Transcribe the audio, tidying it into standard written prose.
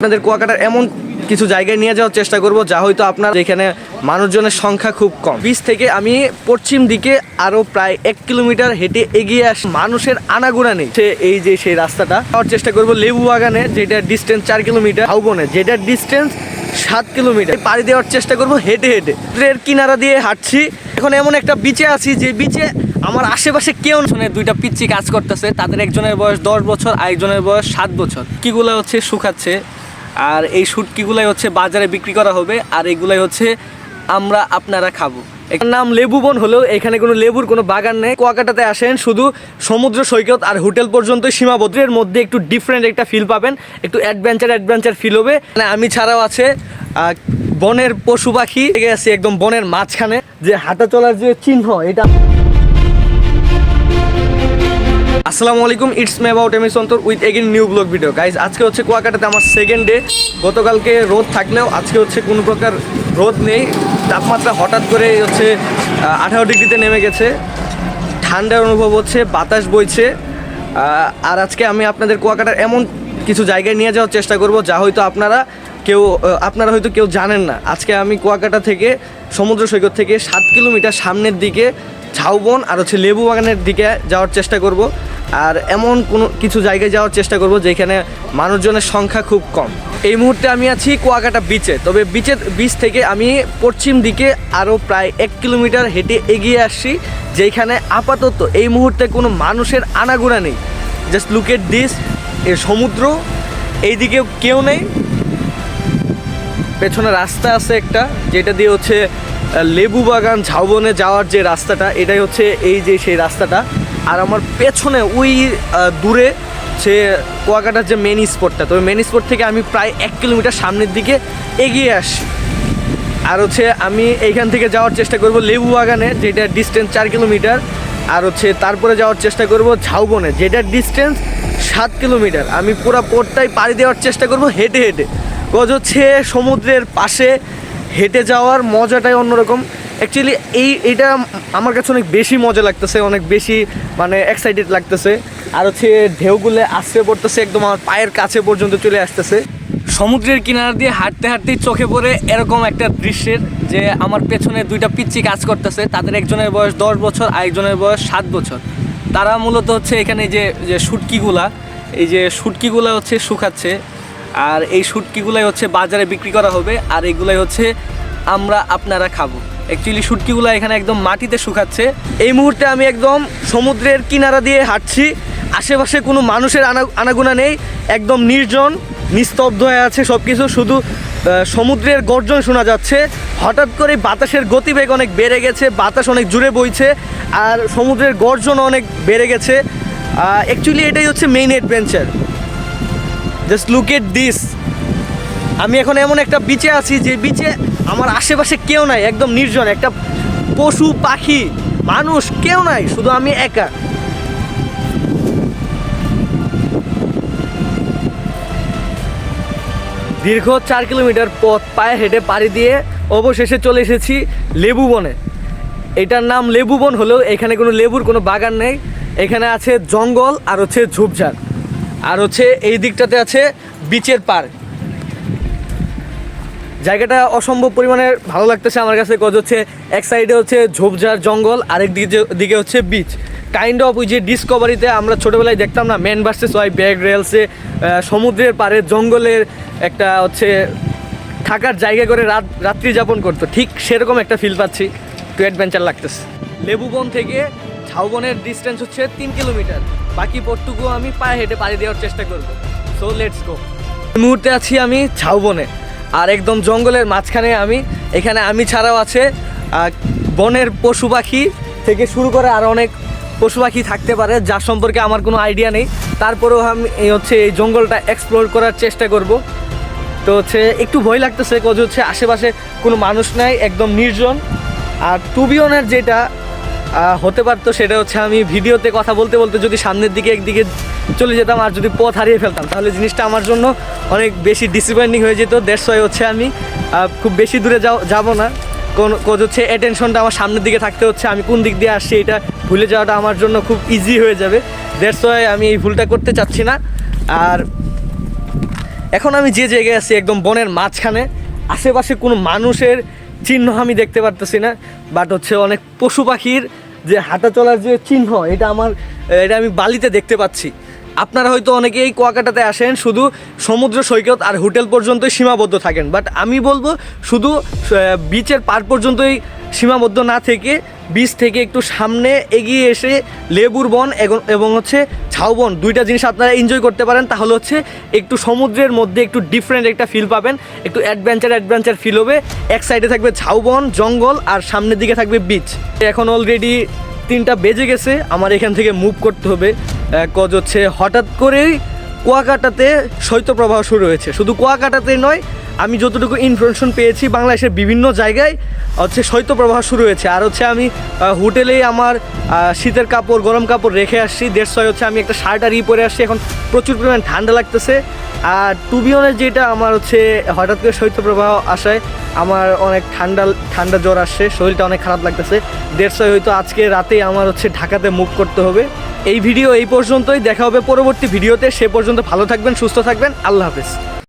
আপনাদের কুয়াকাটার এমন কিছু জায়গায় নিয়ে যাওয়ার চেষ্টা করব যা হয়তো আপনার এখানে মানুষজনের সংখ্যা খুব কম। বিচ থেকে আমি পশ্চিম দিকে আরও প্রায় 1 কিলোমিটার হেঁটে এগিয়ে আসি, মানুষের আনাগোনা নেই। এই যে সেই রাস্তাটা যাওয়ার চেষ্টা করব লেবু বাগানে, যেটা ডিস্টেন্স 4 কিলোমিটার, ঝাউবনে যেটার ডিস্টেন্স 7 কিলোমিটার। পাড়ি দেওয়ার চেষ্টা করব হেঁটে হেঁটে। ট্রের কিনারা দিয়ে হাঁটছি। এখন এমন একটা বিচে আছি যে বিচে আমার আশেপাশে কেউ দুইটা পিচ্চি কাজ করতেছে। তাদের একজনের বয়স 10 বছর, আরেকজনের বয়স 7 বছর। কিগুলো হচ্ছে শুকাচ্ছে, আর এই শুটকিগুলাই হচ্ছে বাজারে বিক্রি করা হবে, আর এগুলাই হচ্ছে আপনারা খাবো। এর নাম লেবু বন হলেও এখানে কোনো লেবুর কোনো বাগান নেই। কুয়াকাটাতে আসেন শুধু সমুদ্র সৈকত আর হোটেল পর্যন্ত সীমাবদ্ধ। এর মধ্যে একটু ডিফারেন্ট একটা ফিল পাবেন, একটু অ্যাডভেঞ্চার ফিল হবে। মানে আমি ছাড়াও আছে বনের পশু পাখি, আছে একদম বনের মাঝখানে যে হাঁটা চলার যে চিহ্ন এটা। আসসালামু আলাইকুম, it's me about M S Antar with again new vlog video. Guys আজকে হচ্ছে কুয়াকাটাতে আমার সেকেন্ড ডে। গতকালকে রোদ থাকলেও আজকে হচ্ছে কোনো প্রকার রোদ নেই। তাপমাত্রা হঠাৎ করে হচ্ছে 18 ডিগ্রিতে নেমে গেছে। ঠান্ডার অনুভব হচ্ছে, বাতাস বইছে। আর আজকে আমি আপনাদের কুয়াকাটার এমন কিছু জায়গায় নিয়ে যাওয়ার চেষ্টা করব যা হয়তো আপনারা হয়তো কেউ জানেন না। আজকে আমি কুয়াকাটা থেকে সমুদ্র সৈকত থেকে 7 কিলোমিটার সামনের দিকে ঝাউবন আর হচ্ছে লেবু বাগানের দিকে যাওয়ার চেষ্টা করব। আর এমন কিছু জায়গায় যাওয়ার চেষ্টা করব যেখানে মানুষজনের সংখ্যা খুব কম। এই মুহূর্তে আমি আছি কুয়াকাটা বিচে। তবে বিচ থেকে আমি পশ্চিম দিকে আরও প্রায় 1 কিলোমিটার হেঁটে এগিয়ে আসছি, যেখানে আপাতত এই মুহূর্তে কোনো মানুষের আনাগোনা নেই। জাস্ট লুক এট দিস, এর সমুদ্র, এইদিকেও কেউ নেই। পেছনে রাস্তা আছে একটা, যেটা দিয়ে হচ্ছে লেবু বাগান ঝাউবনে যাওয়ার যে রাস্তাটা, এটাই হচ্ছে এই যে সেই রাস্তাটা। আর আমার পেছনে ওই দূরে সে কুয়াকাটার যে মেন স্পটটা, তো মেন স্পট থেকে আমি প্রায় 1 কিলোমিটার সামনের দিকে এগিয়ে আসি। আর হচ্ছে আমি এইখান থেকে যাওয়ার চেষ্টা করব লেবু বাগানে, যেটা ডিস্টেন্স 4 কিলোমিটার। আর হচ্ছে তারপরে যাওয়ার চেষ্টা করব ঝাউবনে, যেটার ডিস্টেন্স 7 কিলোমিটার। আমি পুরো পথটাই পাড়ি দেওয়ার চেষ্টা করব হেঁটে হেঁটে। কজ হচ্ছে সমুদ্রের পাশে হেঁটে যাওয়ার মজাটাই অন্যরকম। অ্যাকচুয়ালি এইটা আমার কাছে অনেক বেশি মজা লাগতেছে, অনেক বেশি মানে এক্সাইটেড লাগতেছে। আর হচ্ছে ঢেউগুলো আশ্রে পড়তেছে, একদম আমার পায়ের কাছে পর্যন্ত চলে আসতেছে। সমুদ্রের কিনারা দিয়ে হাঁটতে হাঁটতেই চোখে পড়ে এরকম একটা দৃশ্যের, যে আমার পেছনে দুইটা পিচ্চি কাজ করতেছে। তাদের একজনের বয়স 10 বছর, আরেকজনের বয়স 7 বছর। তারা মূলত হচ্ছে এখানে যে শুটকিগুলা হচ্ছে শুকাচ্ছে, আর এই শুটকিগুলাই হচ্ছে বাজারে বিক্রি করা হবে, আর এগুলাই হচ্ছে আপনারা খাবো। অ্যাকচুয়ালি শুটকিগুলো এখানে একদম মাটিতে শুকাচ্ছে। এই মুহূর্তে আমি একদম সমুদ্রের কিনারা দিয়ে হাঁটছি, আশেপাশে কোনো মানুষের আনাগোনা নেই, একদম নির্জন, নিস্তব্ধ হয়ে আছে সব কিছু। শুধু সমুদ্রের গর্জন শোনা যাচ্ছে। হঠাৎ করে বাতাসের গতিবেগ অনেক বেড়ে গেছে, বাতাস অনেক জোরে বইছে, আর সমুদ্রের গর্জন অনেক বেড়ে গেছে। অ্যাকচুয়ালি এটাই হচ্ছে main adventure. Just look at this. আমি এখন এমন একটা বিচে আছি যে বিচে আমার আশেপাশে কেউ নাই, একদম নির্জন, একটা পশু পাখি মানুষ কেউ নাই, শুধু আমি একা। দীর্ঘ 4 কিলোমিটার পথ পায়ে হেঁটে পাড়ি দিয়ে অবশেষে চলে এসেছি লেবু বনে। এটার নাম লেবু বন হলেও এখানে কোনো লেবুর কোনো বাগান নেই। এখানে আছে জঙ্গল আর হচ্ছে ঝোপঝাড়, আর হচ্ছে এই দিকটাতে আছে বিচের পাড়। জায়গাটা অসম্ভব পরিমাণে ভালো লাগতেছে আমার কাছে। কজ হচ্ছে এক সাইডে হচ্ছে ঝোপঝাড় জঙ্গল, আরেক দিকে হচ্ছে বিচ। কাইন্ড অফ ওই যে ডিসকভারিতে আমরা ছোটোবেলায় দেখতাম না, ম্যান ভার্সেস ওয়াইল্ড, ব্যাগ রেলসে সমুদ্রের পাড়ে জঙ্গলের একটা হচ্ছে থাকার জায়গা করে রাত্রি যাপন করতো, ঠিক সেরকম একটা ফিল পাচ্ছি। একটু অ্যাডভেঞ্চার লাগতেছে। লেবুবন থেকে ঝাউবনের ডিস্টেন্স হচ্ছে 3 কিলোমিটার। বাকি পথটুকু আমি পায়ে হেঁটে পাড়ি দেওয়ার চেষ্টা করব। So let's go. এই মুহূর্তে আছি আমি ঝাউবনে, আর একদম জঙ্গলের মাঝখানে এখানে আমি ছাড়াও আছে বনের পশু পাখি থেকে শুরু করে আরও অনেক পশু পাখি থাকতে পারে, যার সম্পর্কে আমার কোনো আইডিয়া নেই। তারপরেও আমি এই জঙ্গলটা এক্সপ্লোর করার চেষ্টা করব। তো হচ্ছে একটু ভয় লাগতেছে, কজ হচ্ছে আশেপাশে কোনো মানুষ নাই, একদম নির্জন। আর টু বি অনার যেটা হতে পারতো সেটা হচ্ছে আমি ভিডিওতে কথা বলতে বলতে যদি সামনের দিকে একদিকে চলে যেতাম আর যদি পথ হারিয়ে ফেলতাম, তাহলে জিনিসটা আমার জন্য অনেক বেশি ডিসঅ্যাপয়েন্টিং হয়ে যেত। দ্যাটস ওয়াই হচ্ছে আমি খুব বেশি দূরে যাব না। হচ্ছে অ্যাটেনশনটা আমার সামনের দিকে থাকতে হচ্ছে। আমি কোন দিক দিয়ে আসছি এটা ভুলে যাওয়াটা আমার জন্য খুব ইজি হয়ে যাবে। দ্যাটস ওয়াই আমি এই ভুলটা করতে চাচ্ছি না। আর এখন আমি যে জায়গায় আছি একদম বনের মাঝখানে, আশেপাশে কোনো মানুষের চিহ্ন আমি দেখতে পারতেছি না, বাট হচ্ছে অনেক পশু পাখির যে হাঁটা চলার যে চিহ্ন এটা আমি বালিতে দেখতে পাচ্ছি। আপনারা হয়তো অনেকেই কুয়াকাটাতে আসেন শুধু সমুদ্র সৈকত আর হোটেল পর্যন্তই সীমাবদ্ধ থাকেন, বাট আমি বলবো শুধু বিচের পার পর্যন্তই সীমাবদ্ধ না থেকে বিচ থেকে একটু সামনে এগিয়ে এসে লেবুর বন এবং হচ্ছে ঝাউবন দুইটা জিনিস আপনারা এনজয় করতে পারেন। তাহলে হচ্ছে একটু সমুদ্রের মধ্যে একটু ডিফারেন্ট একটা ফিল পাবেন, একটু অ্যাডভেঞ্চার ফিল হবে। এক সাইডে থাকবে ঝাউবন জঙ্গল আর সামনের দিকে থাকবে বিচ। এখন অলরেডি 3টা বেজে গেছে, আমার এখান থেকে মুভ করতে হবে। কজ হচ্ছে হঠাৎ করেই কুয়াকাটাতে শৈত্যপ্রবাহ শুরু হয়েছে। শুধু কুয়াকাটাতে নয়, আমি যতটুকু ইনফরমেশন পেয়েছি বাংলাদেশের বিভিন্ন জায়গায় হচ্ছে শৈত্যপ্রবাহ শুরু হয়েছে। আর হচ্ছে আমি হোটেলেই আমার শীতের কাপড় গরম কাপড় রেখে আসছি, 150 হচ্ছে আমি একটা শার্ট আর পরে আসছি। এখন প্রচুর পরিমাণ ঠান্ডা লাগতেছে। আর টু বি অনেস্ট যেটা আমার হচ্ছে হঠাৎ করে শৈত্যপ্রবাহ আসায় আমার অনেক ঠান্ডা জ্বর আসছে, শরীরটা অনেক খারাপ লাগতেছে। 150 হয়তো আজকে রাতেই আমার হচ্ছে ঢাকাতে মুভ করতে হবে। এই ভিডিও এই পর্যন্তই, দেখা হবে পরবর্তী ভিডিওতে। সে পর্যন্ত ভালো থাকবেন, সুস্থ থাকবেন, আল্লাহ হাফেজ।